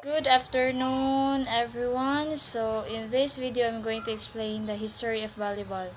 Good afternoon, everyone. So, in this video, I'm going to explain the history of volleyball.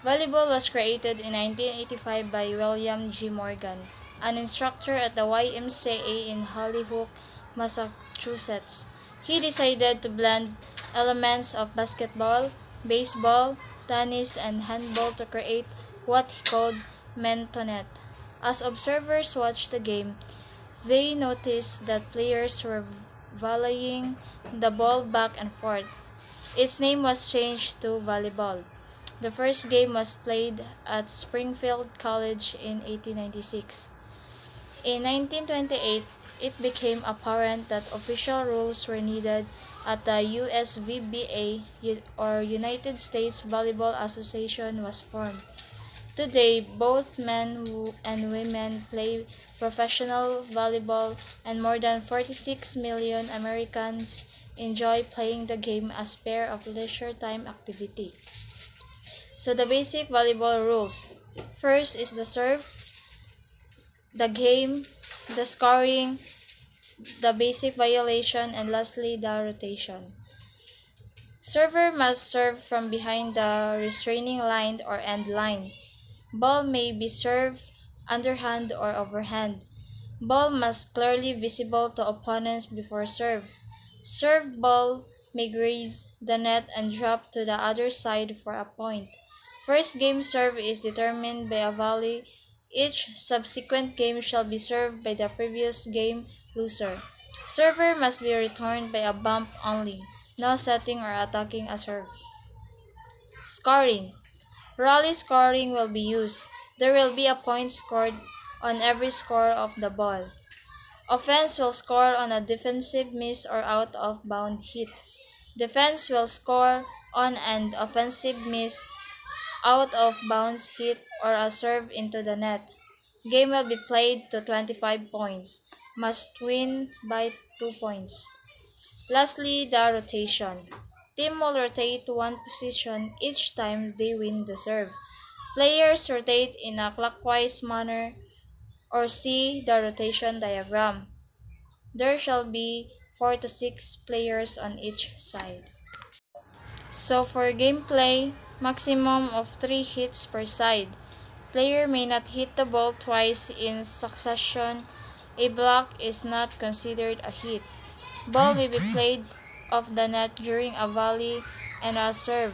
Volleyball was created in 1985 by William G. Morgan, an instructor at the YMCA in Hollyhock, Massachusetts. He decided to blend elements of basketball, baseball, tennis, and handball to create what he called mentonet. As observers watched the game, they noticed that players were volleying the ball back and forth. Its name was changed to volleyball. The first game was played at Springfield College in 1896. In 1928, it became apparent that official rules were needed at the USVBA, or United States Volleyball Association, was formed. Today, both men and women play professional volleyball, and more than 46 million Americans enjoy playing the game as part of leisure time activity. So the basic volleyball rules. First is the serve, the game, the scoring, the basic violation, and lastly the rotation. Server must serve from behind the restraining line or end line. Ball may be served underhand or overhand. Ball must clearly visible to opponents before serve. Served ball may graze the net and drop to the other side for a point. First game serve is determined by a volley. Each subsequent game shall be served by the previous game loser. Server must be returned by a bump only. No setting or attacking a serve. Scoring. Rally scoring will be used. There will be a point scored on every score of the ball. Offense will score on a defensive miss or out of bound hit. Defense will score on an offensive miss, out of bounds hit, or a serve into the net. Game will be played to 25 points. Must win by 2 points. Lastly, the rotation. Team will rotate one position each time they win the serve. Players rotate in a clockwise manner, or see the rotation diagram. There shall be 4 to 6 players on each side. So for gameplay, maximum of 3 hits per side. Player may not hit the ball twice in succession. A block is not considered a hit. Ball may be played off the net during a volley and a serve.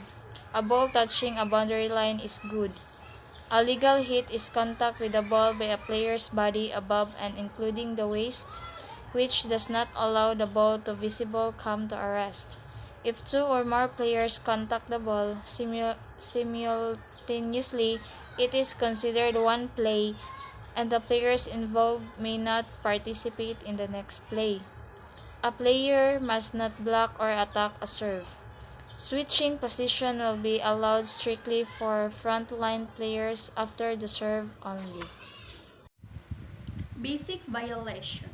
A ball touching a boundary line is good. A legal hit is contact with the ball by a player's body above and including the waist, which does not allow the ball to visible come to a rest. If two or more players contact the ball simultaneously, it is considered one play, and the players involved may not participate in the next play. A player must not block or attack a serve. Switching position will be allowed strictly for frontline players after the serve only. Basic violation: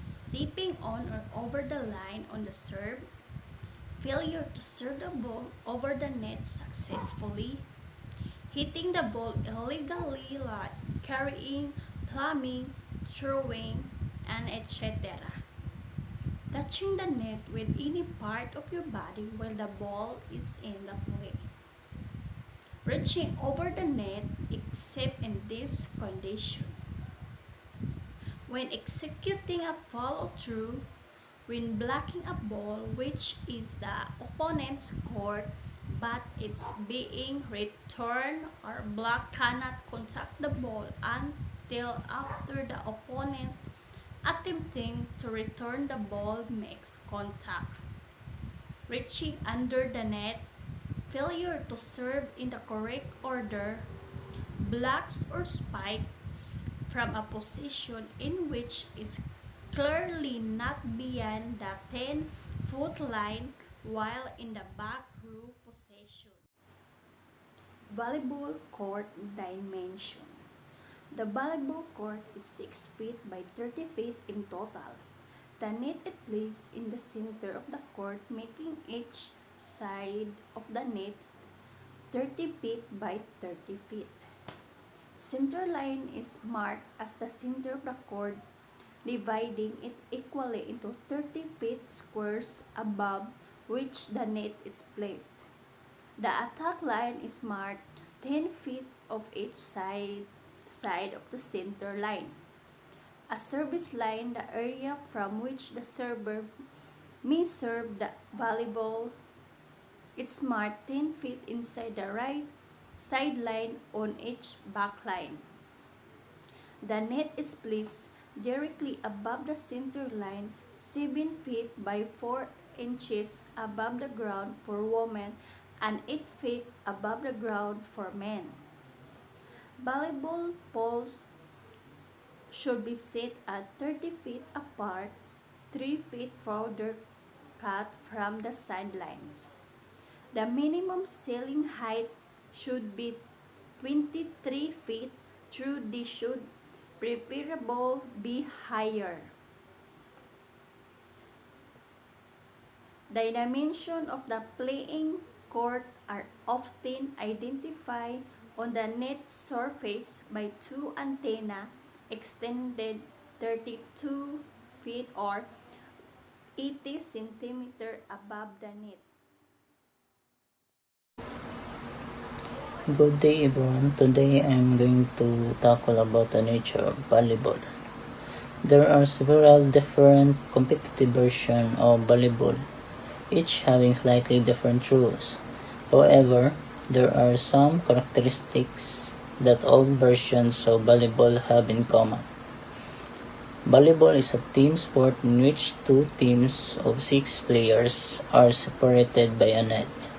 stepping on or over the line on the serve, failure to serve the ball over the net successfully, hitting the ball illegally like carrying, palming, throwing, and etc. Touching the net with any part of your body while the ball is in the play. Reaching over the net except in this condition: when executing a follow-through, when blocking a ball which is the opponent's court but it's being returned, or block cannot contact the ball until after the opponent attempting to return the ball makes contact. Reaching under the net, failure to serve in the correct order, blocks or spikes from a position in which is clearly not beyond the 10-foot line while in the back row possession. Volleyball court dimension. The volleyball court is 6 feet by 30 feet in total. The net is placed in the center of the court, making each side of the net 30 feet by 30 feet. Center line is marked as the center of the court dividing it equally into 30 feet squares above which the net is placed. The attack line is marked 10 feet of each side of the center line. A service line, the area from which the server may serve the volleyball, it's marked 10 feet inside the right sideline on each back line. The net is placed directly above the center line, 7 feet by 4 inches above the ground for women and 8 feet above the ground for men. Volleyball poles should be set at 30 feet apart, 3 feet further cut from the sidelines. The minimum ceiling height should be 23 feet, though this should preferable be higher. The dimension of the playing court are often identified on the net surface by two antennae extended 32 feet or 80 centimeters above the net. Good day everyone. Today I'm going to tackle about the nature of volleyball. There are several different competitive versions of volleyball, each having slightly different rules. However, there are some characteristics that all versions of volleyball have in common. Volleyball is a team sport in which two teams of 6 players are separated by a net.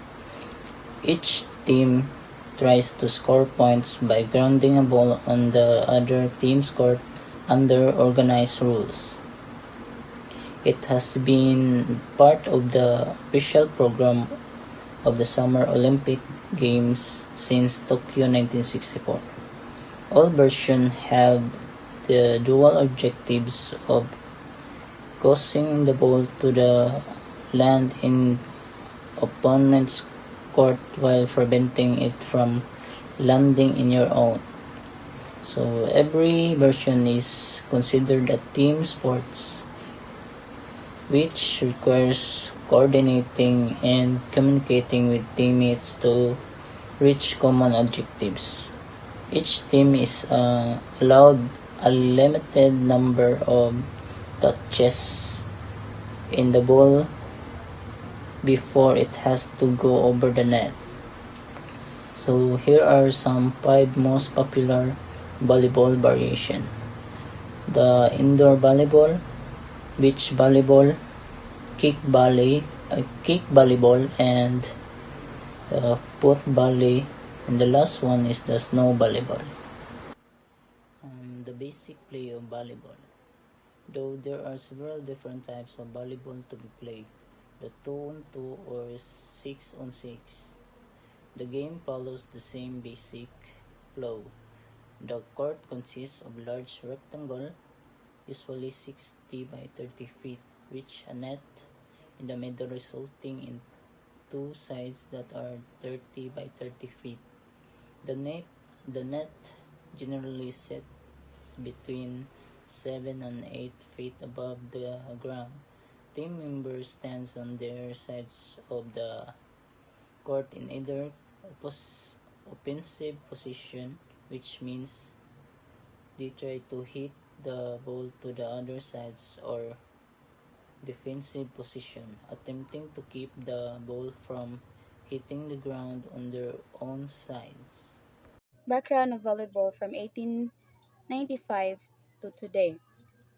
Each team tries to score points by grounding a ball on the other team's court under organized rules. It has been part of the official program of the Summer Olympic Games since Tokyo 1964. All versions have the dual objectives of causing the ball to the land in opponent's court while preventing it from landing in your own. So every version is considered a team sports, which requires coordinating and communicating with teammates to reach common objectives. Each team is allowed a limited number of touches in the ball before it has to go over the net. So here are some 5 most popular volleyball variation: the indoor volleyball, beach volleyball, kick volleyball, and the foot volley, and the last one is the snow volleyball. The basic play of volleyball. Though there are several different types of volleyball to be played, the 2-on-2 or 6-on-6. The game follows the same basic flow. The court consists of large rectangle, usually 60 by 30 feet, with a net in the middle resulting in two sides that are 30 by 30 feet. The net generally sits between 7 and 8 feet above the ground. Team members stands on their sides of the court in either offensive position, which means they try to hit the ball to the other sides, or defensive position, attempting to keep the ball from hitting the ground on their own sides. Background of volleyball from 1895 to today.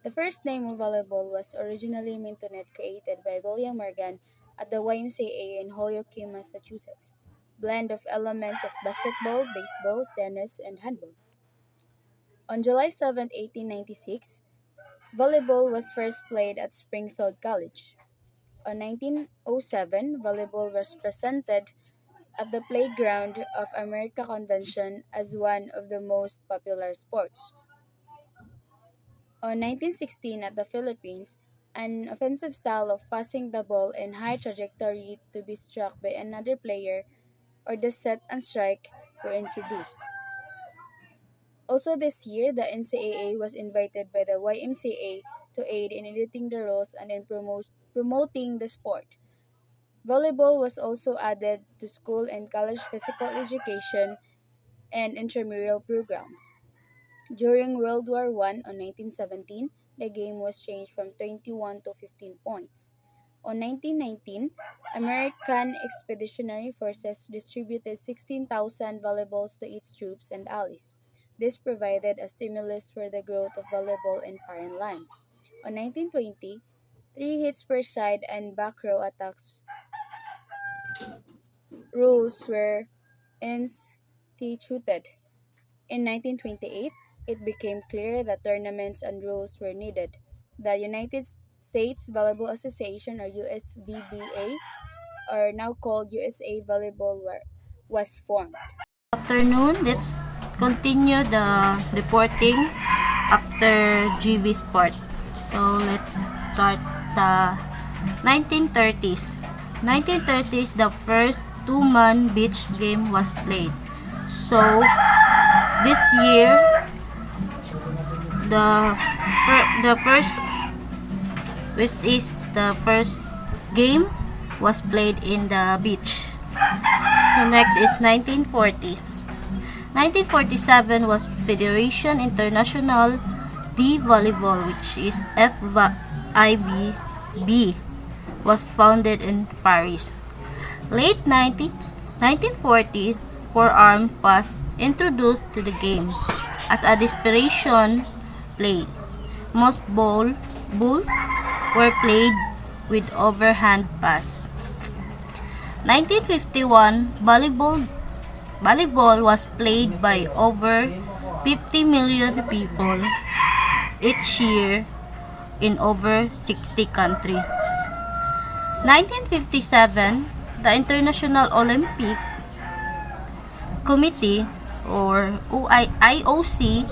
The first name of volleyball was originally Mintonet, created by William Morgan at the YMCA in Holyoke, Massachusetts. Blend of elements of basketball, baseball, tennis, and handball. On July 7, 1896, volleyball was first played at Springfield College. On 1907, volleyball was presented at the Playground of America Convention as one of the most popular sports. On 1916, at the Philippines, an offensive style of passing the ball in high trajectory to be struck by another player, or the set and strike, were introduced. Also this year, the NCAA was invited by the YMCA to aid in editing the rules and in promoting the sport. Volleyball was also added to school and college physical education and intramural programs. During World War I on 1917, the game was changed from 21 to 15 points. On 1919, American Expeditionary Forces distributed 16,000 volleyballs to its troops and allies. This provided a stimulus for the growth of volleyball in foreign lands. On 1920, 3 hits per side and back row attacks rules were instituted. In 1928, it became clear that tournaments and rules were needed. The United States Volleyball Association, or USVBA, or now called USA Volleyball, was formed. Afternoon, let's continue the reporting after GB Sport. So let's start the 1930s. 1930s, the first two-man beach game was played. So this year, the first, which is the first game, was played in the beach. So next is 1940s. 1947 was Federation International de Volleyball, which is FIVB, was founded in Paris. Late 1940s, forearm pass introduced to the game as a desperation play. Most balls were played with overhand pass. 1951, volleyball was played by over 50 million people each year in over 60 countries. 1957, the International Olympic Committee, or IOC,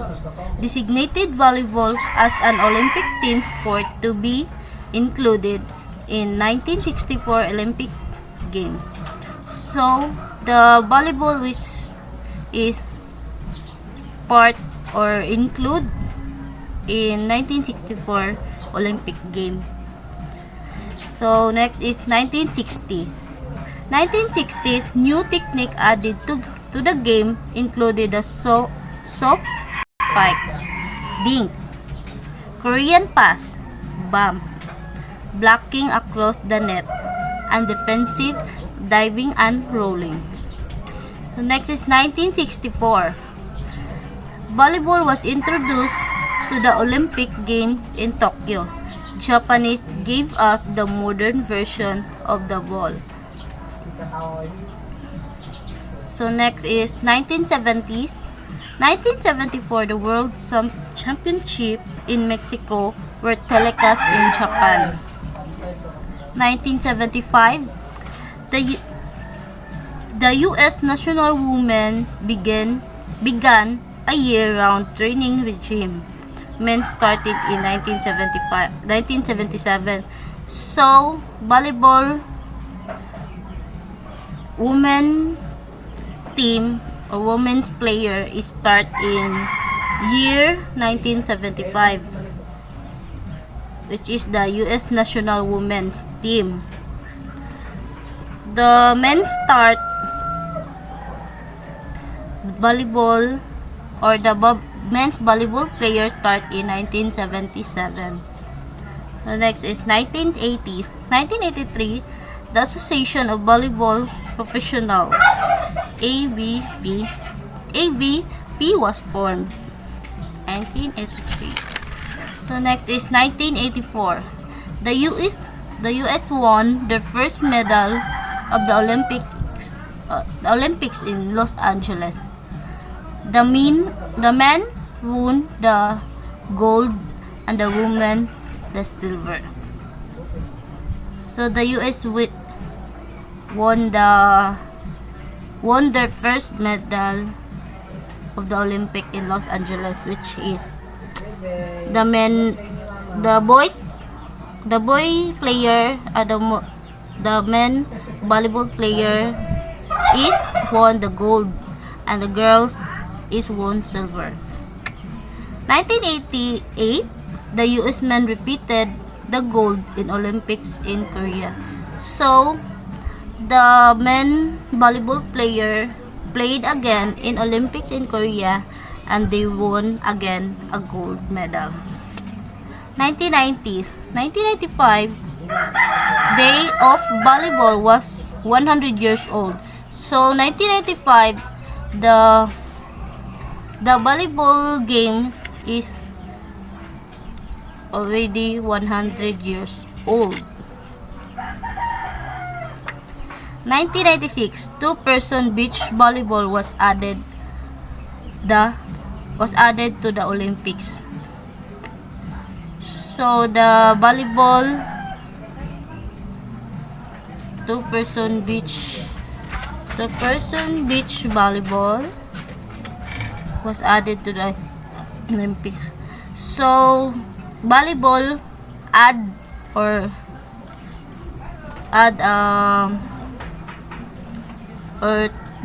designated volleyball as an Olympic team sport to be included in 1964 Olympic game. So the volleyball, which is part or include in 1964 Olympic game. So next is 1960. 1960s, new technique added to the game included the soft spike, dink, Korean pass, bump, blocking across the net, and defensive diving and rolling. So next is 1964. Volleyball was introduced to the Olympic Games in Tokyo. Japanese gave us the modern version of the ball. So next is 1970s. 1974, the World Championship in Mexico were telecast in Japan. 1975, the U.S. national women began a year-round training regime. Men started in 1977. So, volleyball women team or women's player is start in year 1975, which is the U.S. national women's team. The men start volleyball, or the men's volleyball player start in 1977. So next is 1980s. 1983, the Association of Volleyball Professional, AVP was formed. 1983. So next is 1984. The US won their first medal of the Olympics in Los Angeles. The men won the gold and the women the silver. So the US won their first medal of the Olympic in Los Angeles, which is the boy player, the men volleyball player is won the gold, and the girls is won silver. 1988, the US men repeated the gold in Olympics in Korea. So, the men volleyball player played again in Olympics in Korea and they won again a gold medal. 1990s, 1995, Day of Volleyball was 100 years old. So 1995, the volleyball game is already 100 years old. 1996, two-person beach volleyball was added to the Olympics. So the volleyball two-person beach volleyball was added to the Olympics. So volleyball add or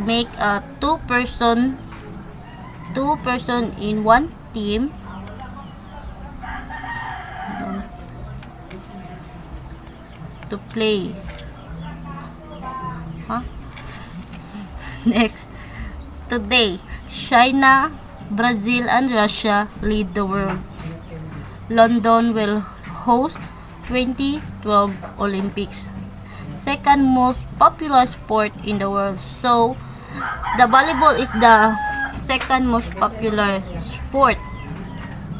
make a two-person in one team to play. Next, today, China, Brazil, and Russia lead the world. London will host 2012 Olympics. Second most popular sport in the world. So, the volleyball is the second most popular sport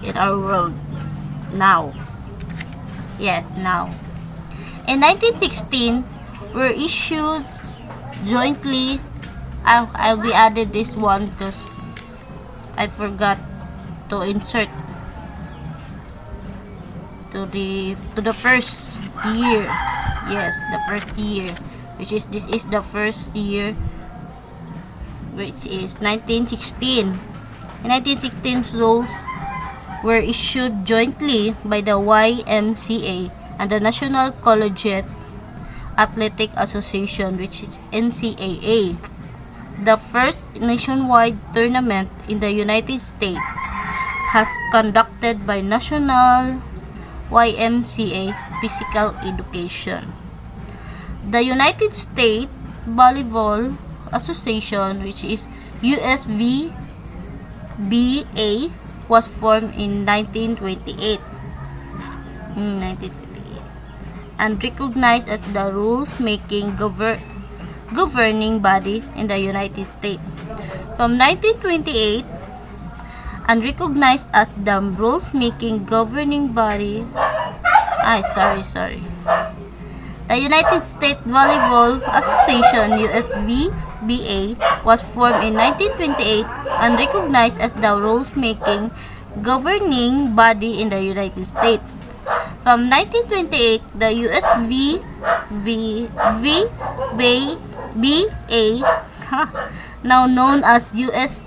in our world now. Yes, now. In 1916, were issued jointly. I'll be added this one because I forgot to insert to the first year. Yes, the first year, this is the first year, which is 1916. In 1916, rules were issued jointly by the YMCA and the National Collegiate Athletic Association, which is NCAA. The first nationwide tournament in the United States has conducted by National YMCA Physical Education. The United States Volleyball Association, which is USVBA, was formed in 1928. And recognized as the rules-making governing body in the United States. From 1928, and recognized as the rules-making governing body. The United States Volleyball Association (USVBA) was formed in 1928 and recognized as the rules-making governing body in the United States. From 1928, the USVBA, now known as USA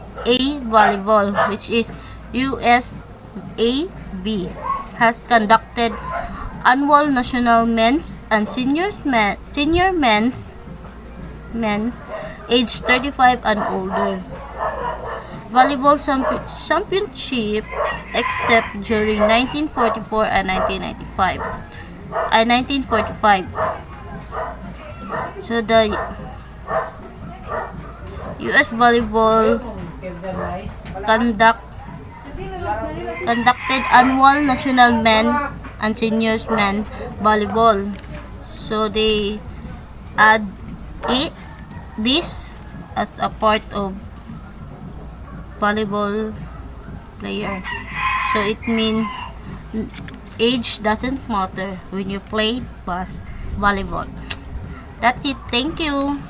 Volleyball, which is USAV, has conducted annual national men's and senior men's age 35 and older volleyball championship, except during 1944 and 1945. So the US Volleyball conducted annual national men and seniors men volleyball. So they add this as a part of volleyball player. So it means age doesn't matter when you play volleyball. That's it. Thank you.